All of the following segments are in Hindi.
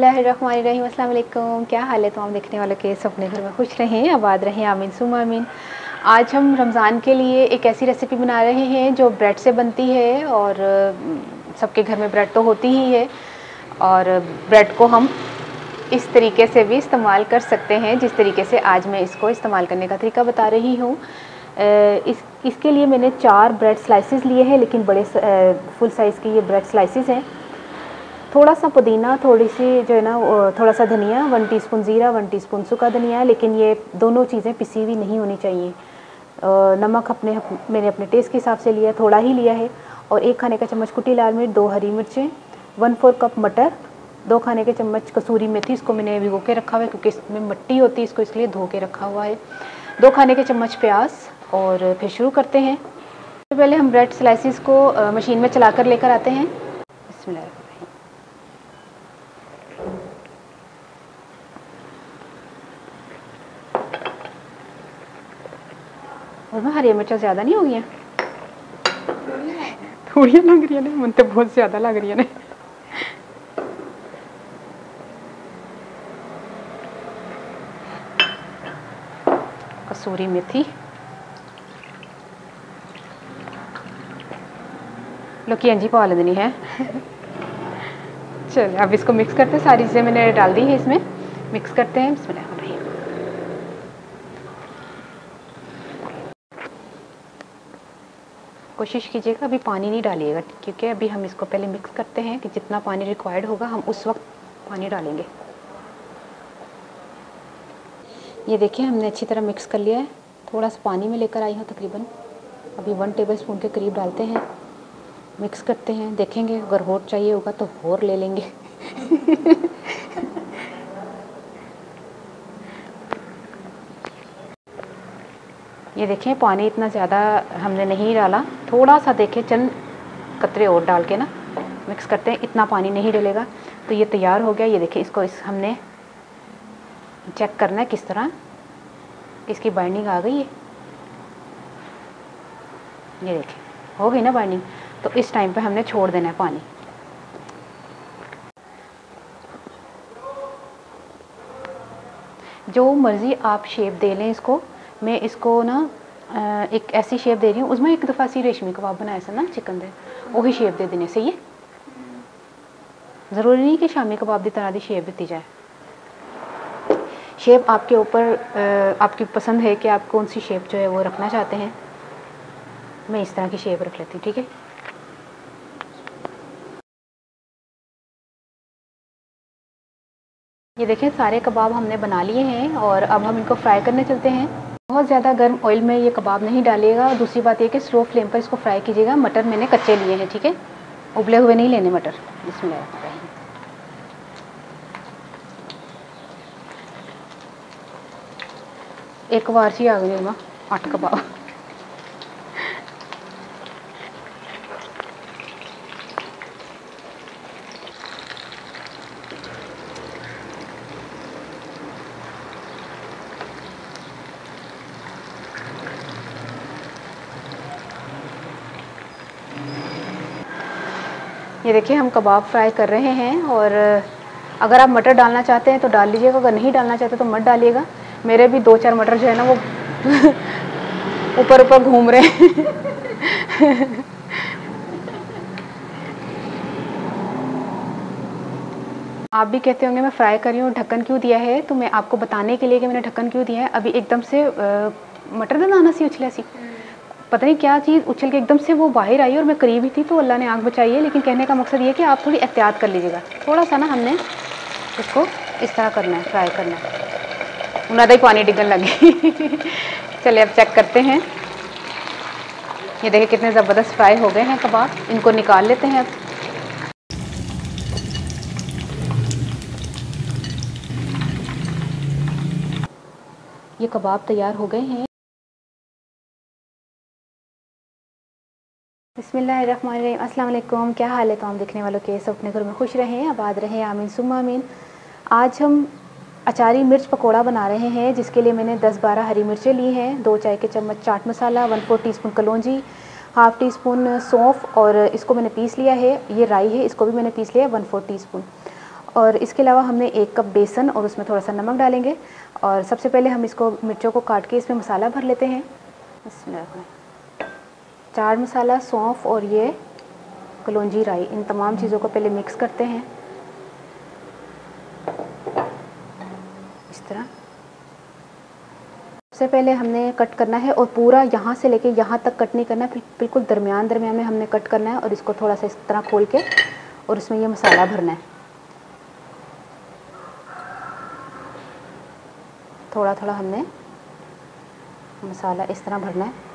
बिस्मिल्लाहिर्रहमानिर्रहीम, अस्सलाम वालेकुम। क्या हाल है तमाम देखने वालों के? सब अपने घर में खुश रहें, आबाद रहें, आमीन सुम्मा आमीन। आज हम रमज़ान के लिए एक ऐसी रेसिपी बना रहे हैं जो ब्रेड से बनती है और सबके घर में ब्रेड तो होती ही है और ब्रेड को हम इस तरीके से भी इस्तेमाल कर सकते हैं जिस तरीके से आज मैं इसको इस्तेमाल करने का तरीका बता रही हूँ। इसके लिए मैंने 4 ब्रेड स्लाइसेस लिए हैं, लेकिन बड़े फुल साइज़ के ये ब्रेड स्लाइसेस हैं। थोड़ा सा पुदीना, थोड़ी सी जो है ना थोड़ा सा धनिया, 1 टीस्पून ज़ीरा, 1 टीस्पून सूखा धनिया, लेकिन ये दोनों चीज़ें पिसी हुई नहीं होनी चाहिए। नमक मैंने अपने टेस्ट के हिसाब से लिया, थोड़ा ही लिया है। और 1 खाने का चम्मच कुटी लाल मिर्च, 2 हरी मिर्चें, 1/4 कप मटर, 2 खाने के चम्मच कसूरी मेथी, इसको मैंने भिगो के रखा हुआ है क्योंकि इसमें मिट्टी होती है, इसको इसलिए धो के रखा हुआ है। 2 खाने के चम्मच प्याज। और फिर शुरू करते हैं। सबसे पहले हम ब्रेड स्लाइसिस को मशीन में चला कर लेकर आते हैं। बिस्मिल्लाह। और हरी मिर्चा ज़्यादा नहीं हो गई हैं? थोड़ी लग रही है ना, मन तो बहुत ज़्यादा लग रही है ना। कसूरी मेथी, लोकी अंजी पा लेनी है। चलिए अब इसको मिक्स करते हैं। सारी चीज़ें मैंने डाल दी है इसमें, मिक्स करते हैं। बिस्मिल्लाह। कोशिश कीजिएगा अभी पानी नहीं डालिएगा, क्योंकि अभी हम इसको पहले मिक्स करते हैं कि जितना पानी रिक्वायर्ड होगा हम उस वक्त पानी डालेंगे। ये देखिए हमने अच्छी तरह मिक्स कर लिया है। थोड़ा सा पानी में लेकर आई हूँ, तकरीबन अभी 1 टेबलस्पून के करीब डालते हैं। मिक्स करते हैं, देखेंगे अगर और चाहिए होगा तो और ले लेंगे। ये देखें पानी इतना ज़्यादा हमने नहीं डाला, थोड़ा सा देखें चंद कतरे और डाल के ना मिक्स करते हैं। इतना पानी नहीं डलेगा। तो ये तैयार हो गया। ये देखें इसको हमने चेक करना है किस तरह इसकी बाइंडिंग आ गई है। ये देखें हो गई ना बाइंडिंग। तो इस टाइम पे हमने छोड़ देना है पानी। जो मर्ज़ी आप शेप दे लें इसको। मैं इसको ना एक ऐसी शेप दे रही हूँ। उसमें एक दफ़ा सी रेशमी कबाब बनाया था ना चिकन दे, वही शेप दे देने से ये ज़रूरी नहीं कि शामी कबाब की तरह की शेप दी जाए। शेप आपके ऊपर आपकी पसंद है कि आप कौन सी शेप जो है वो रखना चाहते हैं। मैं इस तरह की शेप रख लेती हूँ, ठीक है। ये देखें सारे कबाब हमने बना लिए हैं और अब हम इनको फ्राई करने चलते हैं। बहुत ज़्यादा गर्म ऑयल में ये कबाब नहीं डालिएगा। और दूसरी बात ये कि स्लो फ्लेम पर इसको फ्राई कीजिएगा। मटर मैंने कच्चे लिए हैं, ठीक है, उबले हुए नहीं लेने मटर। बिस्मिल्लाह। एक बार सी आ गई माँ 8 कबाब। ये देखिए हम कबाब फ्राई कर रहे हैं। और अगर आप मटर डालना चाहते हैं तो डाल लीजिएगा, अगर नहीं डालना चाहते तो मत डालिएगा। मेरे भी 2-4 मटर जो है ना वो ऊपर ऊपर घूम रहे हैं। आप भी कहते होंगे मैं फ्राई कर रही हूँ, ढक्कन क्यों दिया है? तो मैं आपको बताने के लिए कि मैंने ढक्कन क्यों दिया है। अभी एकदम से मटर का दाना सी उछला सी, पता नहीं क्या चीज़ उछल के एकदम से वो बाहर आई और मैं करीब ही थी, तो अल्लाह ने आँख बचाई है। लेकिन कहने का मकसद ये है कि आप थोड़ी एहतियात कर लीजिएगा। थोड़ा सा ना हमने इसको इस तरह करना है, फ्राई करना है। उन्हें ही पानी डिगन लगी। चलिए अब चेक करते हैं। ये देखिए कितने ज़बरदस्त फ्राई हो गए हैं कबाब। इनको निकाल लेते हैं अब। ये कबाब तैयार हो गए हैं। बिस्मिल्लाहिर्रहमानिर्रहीम, अस्सलाम वालेकुम। क्या हाल है तमाम देखने वालों के? सब अपने घर में खुश रहें, आबाद रहें, आमीन सुम्मा आमीन। आज हम अचारी मिर्च पकोड़ा बना रहे हैं, जिसके लिए मैंने 10-12 हरी मिर्चें ली हैं, 2 चाय के चम्मच चाट मसाला, 1/4 टीस्पून कलौंजी, 1/2 टीस्पून सौंफ और इसको मैंने पीस लिया है। ये राई है, इसको भी मैंने पीस लिया है 1/4 टीस्पून। और इसके अलावा हमने 1 कप बेसन और उसमें थोड़ा सा नमक डालेंगे। और सबसे पहले हम इसको मिर्चों को काट के इसमें मसाला भर लेते हैं। इसमें चाट मसाला, सौंफ और ये कलौंजी राई, इन तमाम चीज़ों को पहले मिक्स करते हैं इस तरह। सबसे पहले हमने कट करना है और पूरा यहाँ से लेके यहाँ तक कट नहीं करना है, बिल्कुल दरमियान में हमने कट करना है। और इसको थोड़ा सा इस तरह खोल के और इसमें ये मसाला भरना है। थोड़ा थोड़ा हमने मसाला इस तरह भरना है।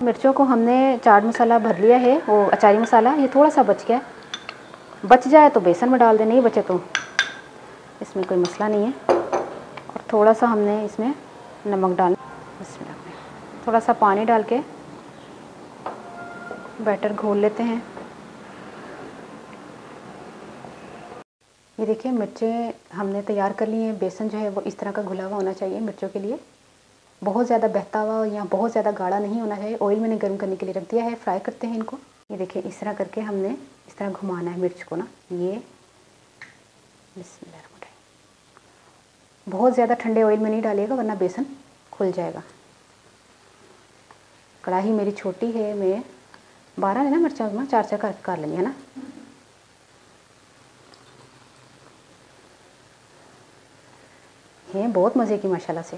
मिर्चों को हमने चाट मसाला भर लिया है, वो अचारी मसाला, ये थोड़ा सा बच गया। बच जाए तो बेसन में डाल दें, नहीं बचे तो इसमें कोई मसला नहीं है। और थोड़ा सा हमने इसमें नमक डालना, इसमें थोड़ा सा पानी डाल के बैटर घोल लेते हैं। ये देखिए मिर्चें हमने तैयार कर ली हैं। बेसन जो है वो इस तरह का घुला हुआ होना चाहिए मिर्चों के लिए, बहुत ज़्यादा बहता हुआ या बहुत ज़्यादा गाढ़ा नहीं होना चाहिए। ऑयल मैंने गर्म करने के लिए रख दिया है, फ्राई करते हैं इनको। ये देखिए इस तरह करके हमने इस तरह घुमाना है मिर्च को ना। ये बिस्मिल्लाह, बहुत ज़्यादा ठंडे ऑयल में नहीं डालिएगा वरना बेसन खुल जाएगा। कढ़ाई मेरी छोटी है, मैं 12 है ना मिर्चा में 4 कर लेंगे है ना। हैं बहुत मज़े की माशाल्लाह से,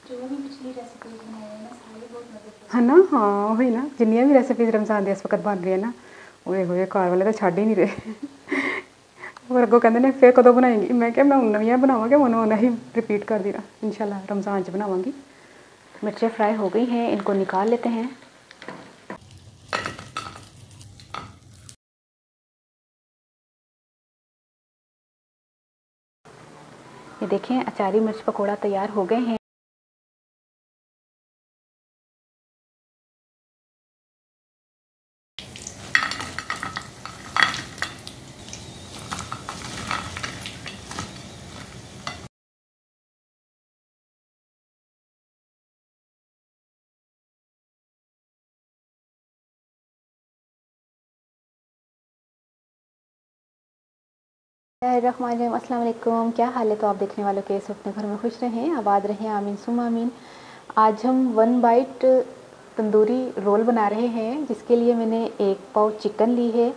जो भी पिछली रेसिपी बनाई है ना सारी बहुत मजे की है ना। हाँ वही ना, जिन्नियां भी रेसिपीज रमज़ान दी इस वक्त बन रही है ना, ओए होए घर वाले तो छड़ ही नहीं रहे। और अगो कहते ने फिर कदों बनाएंगी, मैं क्या मैं नवियां बनावांगे, उन्होंने ही रिपीट कर देना इंशाल्लाह रमज़ान च बनावांगी। मिर्चें फ्राई हो गई हैं, इनको निकाल लेते हैं। ये देखें अचारी मिर्च पकौड़ा तैयार हो गए हैं। अस्सलाम वालेकुम, क्या हाल है। तो आप देखने वालों के अपने घर में खुश रहें, आबाद रहें, आमीन सुम आमीन। आज हम 1 बाइट तंदूरी रोल बना रहे हैं, जिसके लिए मैंने 1 पाव चिकन ली है,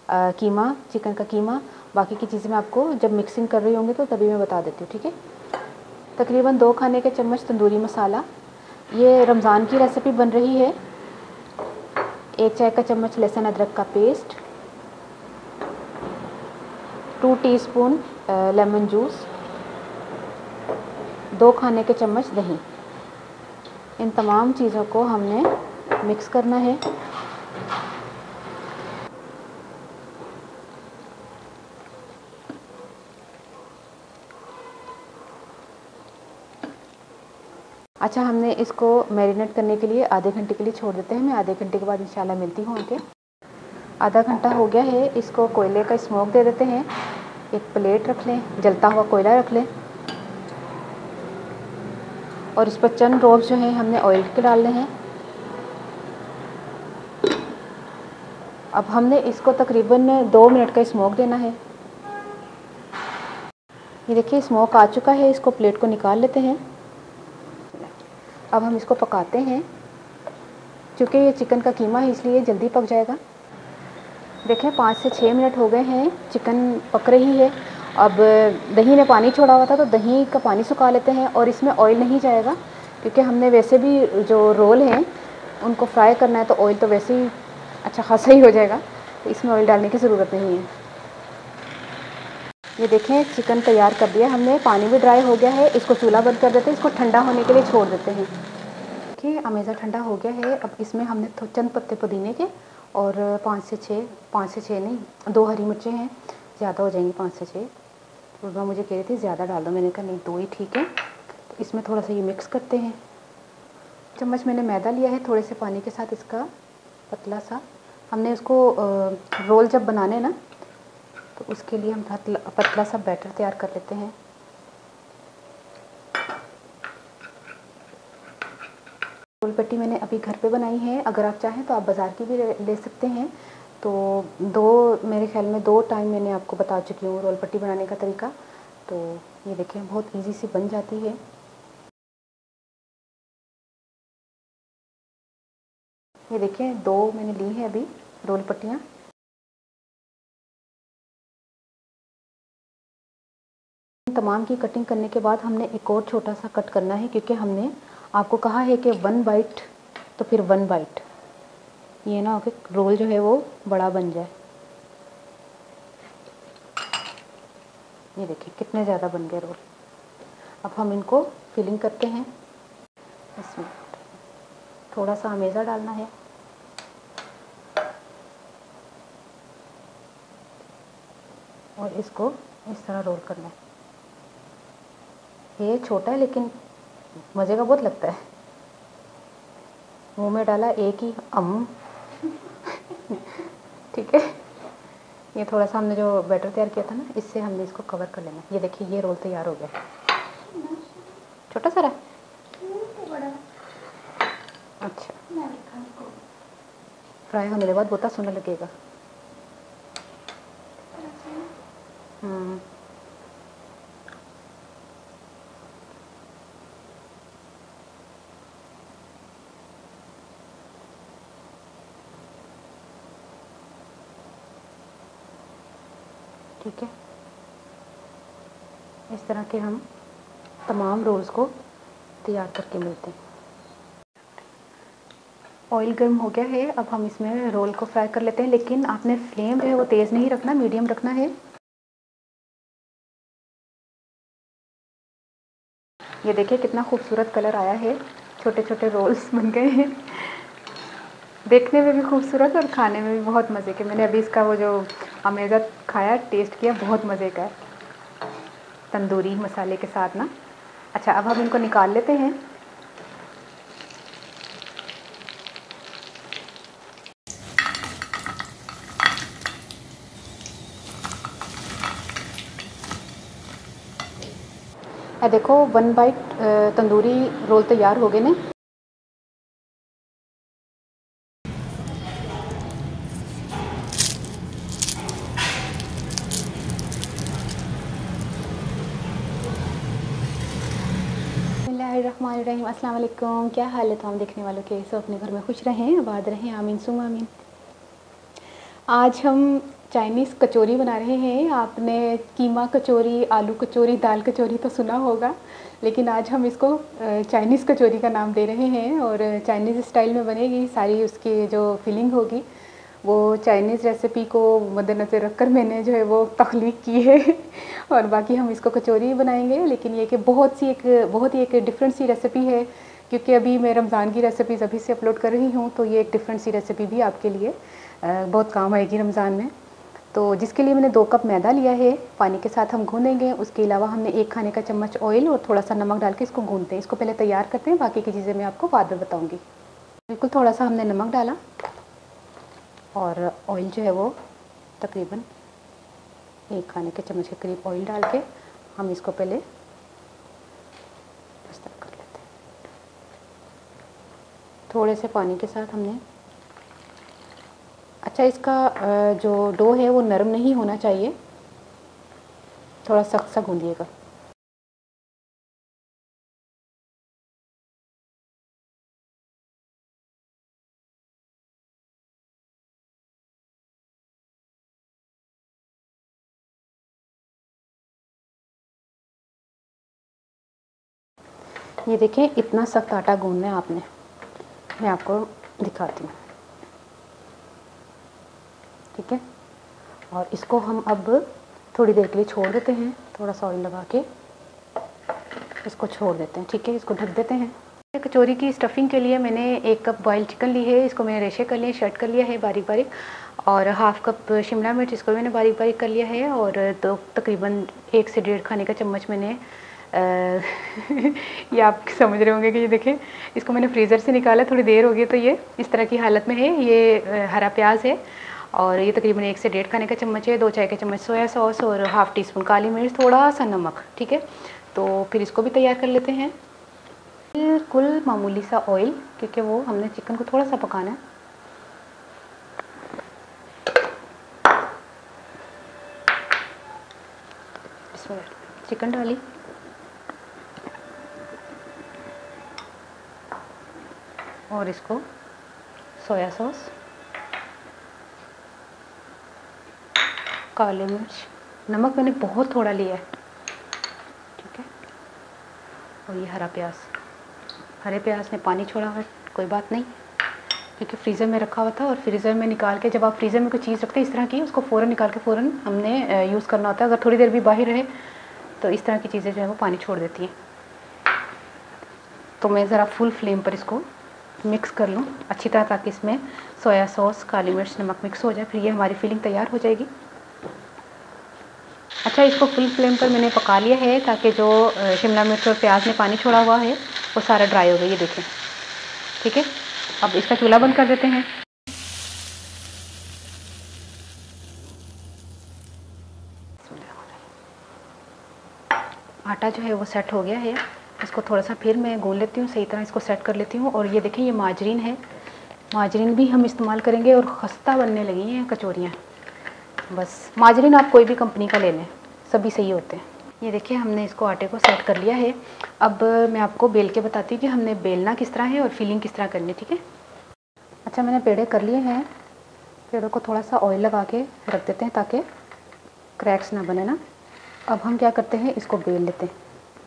कीमा, चिकन का कीमा। बाकी की चीज़ें मैं आपको जब मिक्सिंग कर रही होंगी तो तभी मैं बता देती हूँ, ठीक है। तकरीबन 2 खाने के चम्मच तंदूरी मसाला, ये रमज़ान की रेसिपी बन रही है। 1 चाय का चम्मच लहसुन अदरक का पेस्ट, 2 टीस्पून लेमन जूस, 2 खाने के चम्मच दही। इन तमाम चीज़ों को हमने मिक्स करना है। अच्छा, हमने इसको मैरिनेट करने के लिए आधे घंटे के लिए छोड़ देते हैं। मैं आधे घंटे के बाद इंशाल्लाह मिलती हूँ आके। आधा घंटा हो गया है, इसको कोयले का स्मोक दे देते हैं। एक प्लेट रख लें, जलता हुआ कोयला रख लें और इस पर चंद ड्रॉप जो है हमने ऑयल के डालने हैं। अब हमने इसको तकरीबन 2 मिनट का स्मोक देना है। ये देखिए स्मोक आ चुका है, इसको प्लेट को निकाल लेते हैं। अब हम इसको पकाते हैं, क्योंकि ये चिकन का कीमा है इसलिए जल्दी पक जाएगा। देखें 5 से 6 मिनट हो गए हैं, चिकन पक रही है। अब दही ने पानी छोड़ा हुआ था तो दही का पानी सुखा लेते हैं। और इसमें ऑयल नहीं जाएगा, क्योंकि हमने वैसे भी जो रोल हैं उनको फ्राई करना है, तो ऑयल तो वैसे ही अच्छा खासा ही हो जाएगा, तो इसमें ऑयल डालने की ज़रूरत नहीं है। ये देखें चिकन तैयार कर दिया हमने, पानी भी ड्राई हो गया है। इसको चूल्हा बंद कर देते हैं, इसको ठंडा होने के लिए छोड़ देते हैं। देखिए अमेज़ा ठंडा हो गया है। अब इसमें हमने चंद पत्ते पुदीने के और 5 से 6 नहीं, 2 हरी मिर्चें हैं, ज़्यादा हो जाएंगी 5 से 6। तो मुझे कह रही थी ज़्यादा डाल दो, मैंने कहा नहीं 2 ही ठीक है। तो इसमें थोड़ा सा ये मिक्स करते हैं। चम्मच मैंने मैदा लिया है, थोड़े से पानी के साथ इसका पतला सा हमने उसको रोल जब बनाने ना, तो उसके लिए हम पतला सा बैटर तैयार कर लेते हैं। रोल पट्टी मैंने अभी घर पे बनाई है, अगर आप चाहें तो आप बाज़ार की भी ले सकते हैं। तो मेरे ख्याल में 2 टाइम मैंने आपको बता चुकी हूँ रोल पट्टी बनाने का तरीका। तो ये देखिए बहुत इजी सी बन जाती है। ये देखिए 2 मैंने ली है अभी रोल पट्टियाँ। तमाम की कटिंग करने के बाद हमने एक और छोटा सा कट करना है, क्योंकि हमने आपको कहा है कि 1 बाइट तो फिर 1 बाइट, ये ना कि रोल जो है वो बड़ा बन जाए। ये देखिए कितने ज़्यादा बन गए रोल। अब हम इनको फिलिंग करते हैं। इसमें थोड़ा सा अमेज़ा डालना है और इसको इस तरह रोल करना है। ये छोटा है लेकिन मज़े का बहुत लगता है। मुंह में डाला एक ही ठीक है। ये थोड़ा सा हमने जो बैटर तैयार किया था ना, इससे हमने इसको कवर कर लेना। ये देखिए ये रोल तैयार हो गया। छोटा सा रहा, अच्छा फ्राई होने के बाद बहुत सुंदर लगेगा। ठीक है, इस तरह के हम तमाम रोल्स को तैयार करके मिलते हैं। ऑयल गर्म हो गया है, अब हम इसमें रोल को फ्राई कर लेते हैं, लेकिन आपने फ्लेम जो है वो तेज़ नहीं रखना, मीडियम रखना है। ये देखिए कितना खूबसूरत कलर आया है, छोटे छोटे रोल्स बन गए हैं। देखने में भी खूबसूरत और खाने में भी बहुत मज़े के। मैंने अभी इसका वो जो अमेज़ा खाया, टेस्ट किया, बहुत मज़े का है, तंदूरी मसाले के साथ ना। अच्छा अब हम इनको निकाल लेते हैं। देखो 1 बाइट तंदूरी रोल तैयार हो गए ने। बिस्मिल्लाहिर्रहमानिर्रहीम, अस्सलाम वालेकुम। क्या हाल है तमाम देखने वालों के? सब अपने घर में खुश रहें, आबाद रहें, आमीन सुम्मा आमीन। आज हम चाइनीज़ कचौरी बना रहे हैं। आपने कीमा कचौरी, आलू कचौरी, दाल कचौरी तो सुना होगा, लेकिन आज हम इसको चाइनीज़ कचौरी का नाम दे रहे हैं और चाइनीज़ स्टाइल में बनेगी। सारी उसकी जो फिलिंग होगी वो चाइनीज़ रेसिपी को मद्देनज़र रख कर मैंने जो है वो तख्लीक की है और बाकी हम इसको कचौरी बनाएंगे। लेकिन ये कि बहुत ही एक डिफरेंट सी रेसिपी है, क्योंकि अभी मैं रमज़ान की रेसिपीज़ अभी से अपलोड कर रही हूँ, तो ये एक डिफरेंट सी रेसिपी भी आपके लिए बहुत काम आएगी रमज़ान में। तो जिसके लिए मैंने 2 कप मैदा लिया है, पानी के साथ हम गूँधेंगे। उसके अलावा हमने 1 खाने का चम्मच ऑयल और थोड़ा सा नमक डाल के इसको गूँधते हैं। इसको पहले तैयार करते हैं, बाकी की चीज़ें मैं आपको बाद में बताऊँगी। बिल्कुल थोड़ा सा हमने नमक डाला और ऑयल जो है वो तकरीबन 1 खाने के चम्मच के करीब ऑयल डाल के हम इसको पहले इस तरह कर लेते हैं। थोड़े से पानी के साथ हमने, अच्छा इसका जो डो है वो नरम नहीं होना चाहिए, थोड़ा सख्त सा गूंदिएगा। ये देखें इतना सख्त आटा गूंदना है आपने, मैं आपको दिखाती हूँ। ठीक है, और इसको हम अब थोड़ी देर के लिए छोड़ देते हैं। थोड़ा सा ऑयल लगा के इसको छोड़ देते हैं। ठीक है, इसको ढक देते हैं। कचौरी की स्टफिंग के लिए मैंने 1 कप बॉइल्ड चिकन ली है, इसको मैंने रेशे कर लिए, शर्ट कर लिया है बारीक बारीक, और हाफ़ कप शिमला मिर्च, इसको मैंने बारीक बारीक कर लिया है, और तो तकरीबन 1 से 1.5 खाने का चम्मच मैंने ये आप समझ रहे होंगे कि ये देखें, इसको मैंने फ्रीज़र से निकाला, थोड़ी देर हो गई तो ये इस तरह की हालत में है। ये हरा प्याज है और ये तकरीबन 1 से 1.5 खाने का चम्मच है, 2 चाय के चम्मच सोया सॉस और हाफ़ टी स्पून काली मिर्च, थोड़ा सा नमक। ठीक है, तो फिर इसको भी तैयार कर लेते हैं। बिल्कुल मामूली सा ऑयल, क्योंकि वो हमने चिकन को थोड़ा सा पकाना है। चिकन डाली और इसको सोया सॉस, काली मिर्च, नमक मैंने बहुत थोड़ा लिया है। ठीक है, और ये हरा प्याज, हरे प्याज ने पानी छोड़ा है, कोई बात नहीं, क्योंकि फ्रीज़र में रखा हुआ था। और फ्रीज़र में निकाल के, जब आप फ्रीज़र में कोई चीज़ रखते हैं इस तरह की, उसको फ़ौरन निकाल के फ़ौरन हमने यूज़ करना होता है। अगर थोड़ी देर भी बाहर रहे तो इस तरह की चीज़ें जो है वो पानी छोड़ देती हैं। तो मैं ज़रा फुल फ्लेम पर इसको मिक्स कर लूँ अच्छी तरह, ताकि इसमें सोया सॉस, काली मिर्च, नमक मिक्स हो जाए, फिर ये हमारी फिलिंग तैयार हो जाएगी। अच्छा, इसको फुल फ्लेम पर मैंने पका लिया है, ताकि जो शिमला मिर्च और प्याज में पानी छोड़ा हुआ है वो सारा ड्राई हो गया, ये देखें। ठीक है, अब इसका चूल्हा बंद कर देते हैं। आटा जो है वो सेट हो गया है, इसको थोड़ा सा फिर मैं गूंद लेती हूँ, सही तरह इसको सेट कर लेती हूँ। और ये देखें, ये माजरीन है, माजरीन भी हम इस्तेमाल करेंगे। और खस्ता बनने लगी हैं कचौरियाँ। बस माजरीन आप कोई भी कंपनी का ले लें, सभी सही होते हैं। ये देखिए, हमने इसको आटे को सेट कर लिया है। अब मैं आपको बेल के बताती हूँ कि हमने बेलना किस तरह है और फिलिंग किस तरह करनी है। ठीक है, अच्छा, मैंने पेड़े कर लिए हैं। पेड़ों को थोड़ा सा ऑयल लगा के रख देते हैं ताकि क्रैक्स ना बने ना। अब हम क्या करते हैं, इसको बेल लेते हैं।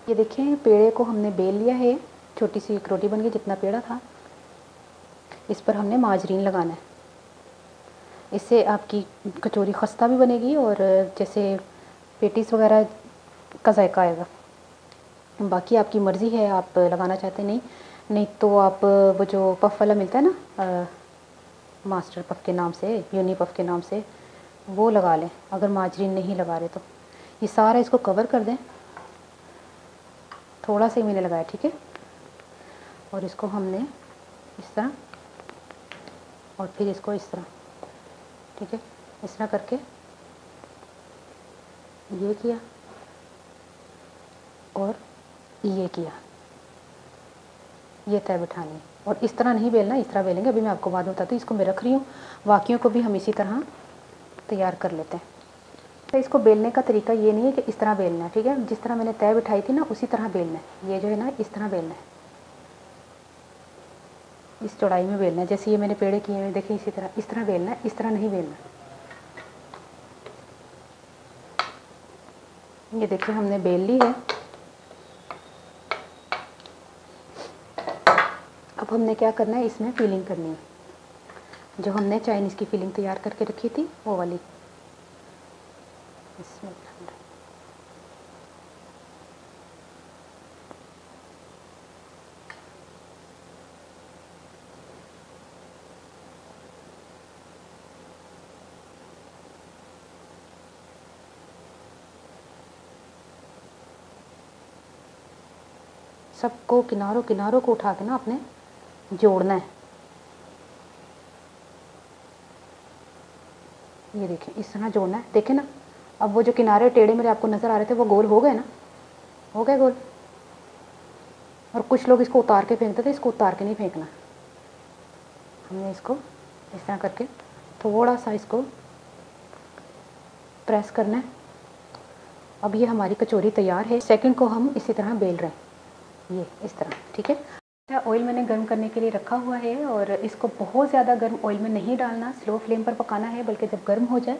ये देखिए, पेड़े को हमने बेल लिया है, छोटी सी एक रोटी बन गई जितना पेड़ा था। इस पर हमने माजरीन लगाना है, इससे आपकी कचौरी खस्ता भी बनेगी और जैसे पेटीज वगैरह का जायका आएगा। बाकी आपकी मर्ज़ी है, आप लगाना चाहते नहीं तो आप वो जो पफ वाला मिलता है ना, मास्टर पफ के नाम से, यूनी पफ के नाम से, वो लगा लें अगर माजरीन नहीं लगा रहे तो। ये सारा इसको कवर कर दें, थोड़ा सा ही मैंने लगाया। ठीक है, और इसको हमने इस तरह और फिर इसको इस तरह, ठीक है, इस तरह करके ये किया और ये किया, ये तय बिठानी है। और इस तरह नहीं बेलना, इस तरह बेलेंगे। अभी मैं आपको बाद में बताती हूँ। इसको मैं रख रही हूँ, बाकियों को भी हम इसी तरह तैयार कर लेते हैं। तो इसको बेलने का तरीका ये नहीं है कि इस तरह बेलना है। ठीक है, जिस तरह मैंने तय बिठाई थी ना, उसी तरह बेलना है। ये जो है ना, इस तरह बेलना है, इस चौड़ाई में बेलना है। जैसे ये मैंने पेड़े किए हुए देखिए, इसी तरह, इस तरह बेलना है, इस तरह नहीं बेलना। ये देखिए, हमने बेल ली है। अब हमने क्या करना है, इसमें फिलिंग करनी है, जो हमने चाइनीज़ की फिलिंग तैयार करके रखी थी वो वाली। इसमें सबको किनारों को उठा के ना अपने जोड़ना है। ये देखिए, इस तरह जोड़ना है। देखें ना, अब वो जो किनारे टेढ़े मेरे आपको नज़र आ रहे थे वो गोल हो गए ना, हो गए गोल। और कुछ लोग इसको उतार के फेंकते थे, इसको उतार के नहीं फेंकना। हमने इसको इस तरह करके थोड़ा सा इसको प्रेस करना है। अब ये हमारी कचौरी तैयार है। सेकंड को हम इसी तरह बेल रहे हैं, ये इस तरह। ठीक है, ऑयल मैंने गर्म करने के लिए रखा हुआ है और इसको बहुत ज़्यादा गर्म ऑयल में नहीं डालना, स्लो फ्लेम पर पकाना है। बल्कि जब गर्म हो जाए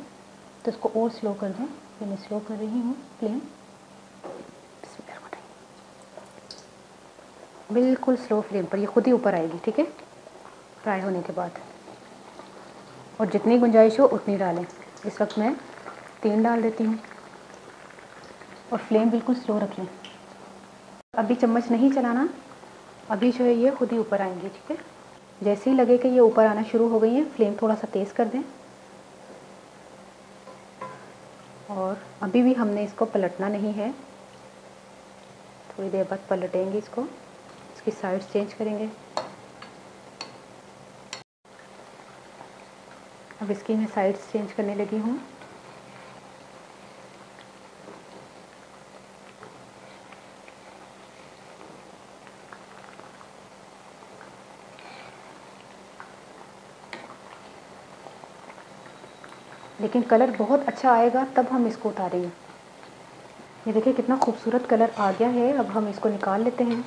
तो इसको और स्लो कर दें। ये मैं स्लो कर रही हूँ फ्लेम, बिल्कुल स्लो फ्लेम पर, ये खुद ही ऊपर आएगी। ठीक है, फ्राई होने के बाद। और जितनी गुंजाइश हो उतनी डालें। इस वक्त मैं 3 डाल देती हूँ और फ्लेम बिल्कुल स्लो रख लें। अभी चम्मच नहीं चलाना, अभी जो है ये खुद ही ऊपर आएंगी। ठीक है, जैसे ही लगे कि ये ऊपर आना शुरू हो गई है, फ्लेम थोड़ा सा तेज़ कर दें। और अभी भी हमने इसको पलटना नहीं है, थोड़ी देर बाद पलटेंगे इसको, इसकी साइड्स चेंज करेंगे। अब इसकी मैं साइड्स चेंज करने लगी हूँ। लेकिन कलर बहुत अच्छा आएगा तब हम इसको उतारेंगे। ये देखिए कितना खूबसूरत कलर आ गया है। अब हम इसको निकाल लेते हैं।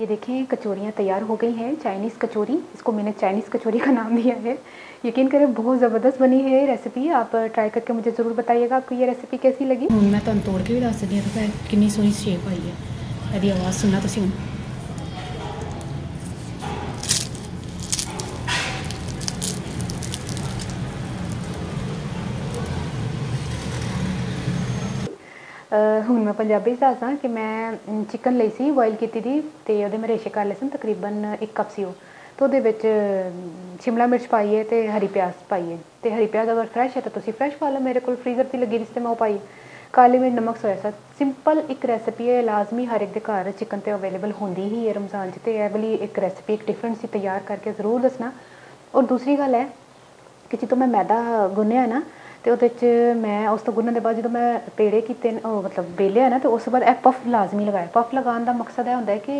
ये देखें कचौरियाँ तैयार हो गई हैं, चाइनीज़ कचौरी। इसको मैंने चाइनीज़ कचौरी का नाम दिया है। यकीन करें बहुत ज़बरदस्त बनी है रेसिपी। आप ट्राई करके मुझे ज़रूर बताइएगा आपको ये रेसिपी कैसी लगी। मैं तुहानू तोड़ के भी दस दी तो कितनी सोहनी शेप आई है। यदि आवाज़ सुनना तुसीं हुण। ਹੁਣ मैं पंजाबी दसदा कि मैं चिकन ਲਈ ਸੀ ਬੋਇਲ ਕੀਤੀ ਦੀ ਤੇ ਉਹਦੇ ਮੈਂ ਰੇਸ਼ੇ ਕਰ ਲਏ ਸਨ ਤਕਰੀਬਨ 1 ਕੱਪ ਸੀ ਉਹ। तो ਉਹਦੇ ਵਿੱਚ ਸ਼ਿਮਲਾ ਮਿਰਚ ਪਾਈਏ ਤੇ ਹਰੀ ਪਿਆਜ਼ ਪਾਈਏ ਤੇ ਹਰੀ ਪਿਆਜ਼ ਅਗਰ ਫਰੈਸ਼ ਹੈ ਤਾਂ ਤੁਸੀਂ ਫਰੈਸ਼ ਪਾ ਲਓ। ਮੇਰੇ ਕੋਲ ਫਰੀਜ਼ਰ 'ਤੇ ਲੱਗੀ ਸੀ ਤੇ ਮੈਂ ਉਹ ਪਾਈ। ਕਾਲੀ ਮਿਰਚ ਨਮਕ ਸੋਇਆ ਸਾਸ ਸਿੰਪਲ ਇੱਕ ਰੈਸਿਪੀ ਹੈ, ਲਾਜ਼ਮੀ ਹਰ ਇੱਕ ਦੇ ਘਰ चिकन ਤੇ ਅਵੇਲੇਬਲ ਹੁੰਦੀ ਹੀ ਹੈ ਰਮਜ਼ਾਨ 'ਚ। ਤੇ ਇਹ ਵਾਲੀ ਇੱਕ ਰੈਸਿਪੀ ਇੱਕ ਡਿਫਰੈਂਟ ਸੀ, ਤਿਆਰ ਕਰਕੇ ਜ਼ਰੂਰ ਦੱਸਣਾ। ਔਰ ਦੂਸਰੀ ਗੱਲ ਹੈ ਕਿ ਜਦੋਂ ਮੈਂ ਮੈਦਾ ਗੁੰਨਿਆ ਨਾ ਤੇ ਉਹਦੇ 'ਚ ਮੈਂ ਉਸ ਤੋਂ ਗੁੰਨਣ ਦੇ ਬਾਅਦ ਜਦੋਂ ਮੈਂ ਪੇੜੇ ਕੀਤੇ ਉਹ ਮਤਲਬ बेलिया ना तो उस बाद एक पफ लाजमी लगाया। पफ लगाने का मकसद यह होंदा है कि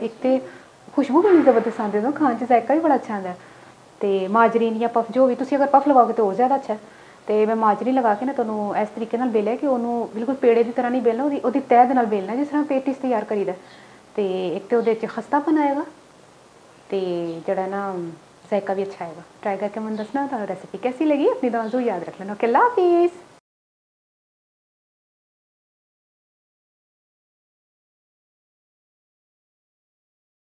एक तो खुशबू बड़ी ज़बरदस्त आती है, खाने च जायका भी बड़ा अच्छा आता है। तो माजरीन या पफ जो भी तुम अगर पफ लगाओगे तो और ज़्यादा अच्छा है। तो मैं माजरीन लगा के ना तुहानू इस तरीके नाल बेलिया कि उन्होंने बिल्कुल पेड़े की तरह नहीं बेलना, उसकी तह दे नाल बेलना जिस तरह पेटिस तैयार करीदा। तो एक तो वो खस्तापन आएगा तो जड़ा ना जायका भी अच्छा आएगा। ट्राई करके मैं दसना तो रेसिपी कैसी लगी। अपनी दुआ याद रख लेना। ओके, अल्लाह हाफिज़।